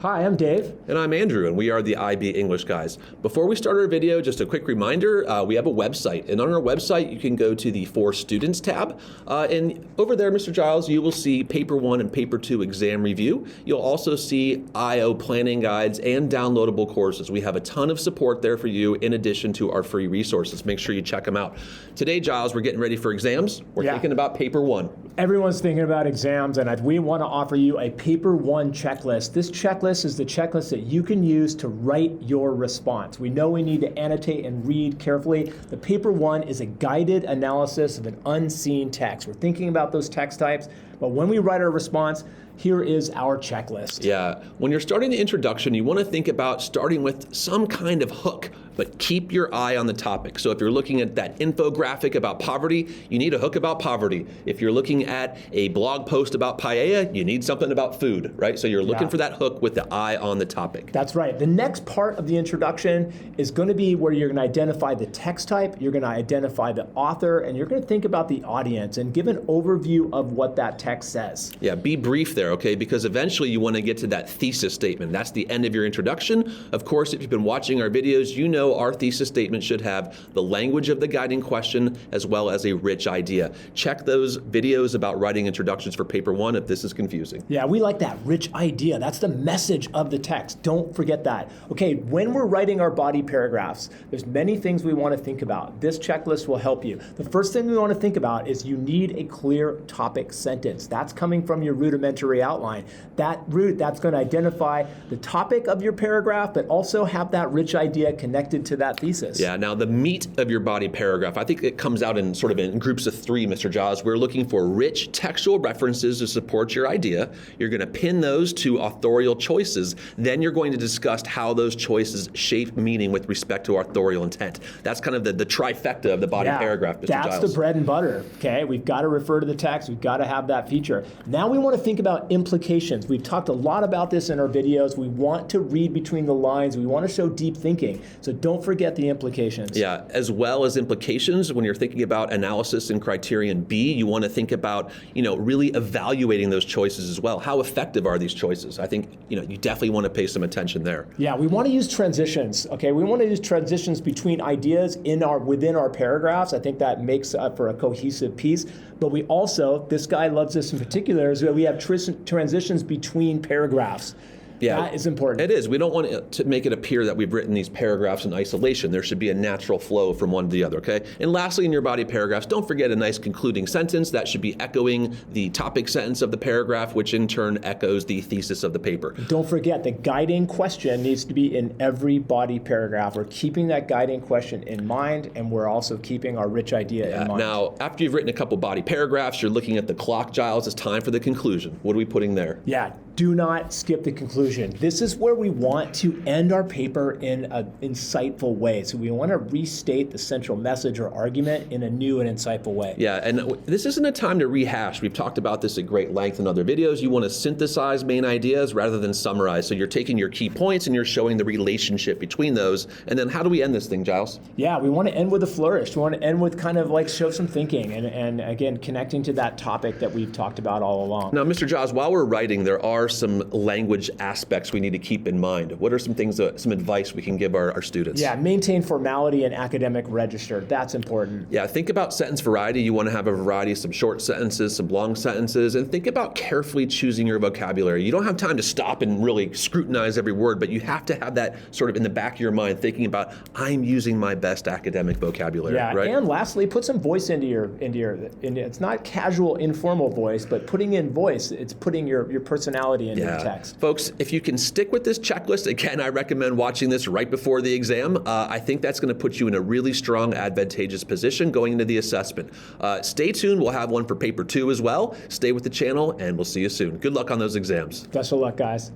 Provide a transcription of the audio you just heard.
Hi, I'm Dave. And I'm Andrew, and we are the IB English guys. Before we start our video, just a quick reminder, we have a website. And on our website, you can go to the For Students tab. And over there, Mr. Giles, you will see Paper 1 and Paper 2 exam review. You'll also see IO planning guides and downloadable courses. We have a ton of support there for you in addition to our free resources. Make sure you check them out. Today, Giles, we're getting ready for exams. We're thinking about Paper 1. Everyone's thinking about exams, and we want to offer you a Paper 1 checklist. This checklist is the checklist that you can use to write your response. We know we need to annotate and read carefully. The Paper 1 is a guided analysis of an unseen text. We're thinking about those text types, but when we write our response, here is our checklist. Yeah, when you're starting the introduction, you want to think about starting with some kind of hook, but keep your eye on the topic. So if you're looking at that infographic about poverty, you need a hook about poverty. If you're looking at a blog post about paella, you need something about food, right? So you're looking for that hook with the eye on the topic. That's right. The next part of the introduction is going to be where you're going to identify the text type, you're going to identify the author, and you're going to think about the audience and give an overview of what that text says. Yeah, be brief there, okay? Because eventually you want to get to that thesis statement. That's the end of your introduction. Of course, if you've been watching our videos, you know our thesis statement should have the language of the guiding question as well as a rich idea. Check those videos about writing introductions for Paper 1 if this is confusing. Yeah, we like that rich idea. That's the message of the text. Don't forget that. Okay, when we're writing our body paragraphs, there's many things we want to think about. This checklist will help you. The first thing we want to think about is you need a clear topic sentence. That's coming from your rudimentary outline. That's going to identify the topic of your paragraph, but also have that rich idea connected to that thesis. Yeah, now the meat of your body paragraph, I think it comes out in sort of in groups of three, Mr. Jaws. We're looking for rich textual references to support your idea. You're going to pin those to authorial choices. Then you're going to discuss how those choices shape meaning with respect to authorial intent. That's kind of the trifecta of the body paragraph, Mr. That's Giles. the bread and butter, okay? We've got to refer to the text. We've got to have that feature. Now we want to think about implications. We've talked a lot about this in our videos. We want to read between the lines. We want to show deep thinking. So don't forget the implications. Yeah, as well as implications, when you're thinking about analysis in criterion B, you want to think about, really evaluating those choices as well. How effective are these choices? I think, you definitely want to pay some attention there. Yeah, we want to use transitions, okay? We want to use transitions between ideas within our paragraphs. I think that makes for a cohesive piece. But we also, this guy loves this in particular, is that we have transitions between paragraphs. Yeah, that is important. It is. We don't want to make it appear that we've written these paragraphs in isolation. There should be a natural flow from one to the other, okay? And lastly, in your body paragraphs, don't forget a nice concluding sentence that should be echoing the topic sentence of the paragraph, which in turn echoes the thesis of the paper. Don't forget, the guiding question needs to be in every body paragraph. We're keeping that guiding question in mind, and we're also keeping our rich idea in mind. Now, after you've written a couple body paragraphs, you're looking at the clock, Giles. It's time for the conclusion. What are we putting there? Yeah, do not skip the conclusion. This is where we want to end our paper in an insightful way. So we want to restate the central message or argument in a new and insightful way. Yeah, and this isn't a time to rehash. We've talked about this at great length in other videos. You want to synthesize main ideas rather than summarize. So you're taking your key points and you're showing the relationship between those. And then how do we end this thing, Giles? Yeah, we want to end with a flourish. We want to end with kind of like show some thinking and again, connecting to that topic that we've talked about all along. Now, Mr. Giles, while we're writing, there are some language aspects we need to keep in mind. What are some things, some advice we can give our students? Yeah, maintain formality and academic register. That's important. Yeah, think about sentence variety. You want to have a variety of some short sentences, some long sentences, and think about carefully choosing your vocabulary. You don't have time to stop and really scrutinize every word, but you have to have that sort of in the back of your mind, thinking about, I'm using my best academic vocabulary, right? And lastly, put some voice into it's not casual, informal voice, but putting in voice, it's putting your personality into the text. Folks, if you can stick with this checklist, again, I recommend watching this right before the exam. I think that's going to put you in a really strong, advantageous position going into the assessment. Stay tuned. We'll have one for Paper 2 as well. Stay with the channel, and we'll see you soon. Good luck on those exams. Best of luck, guys.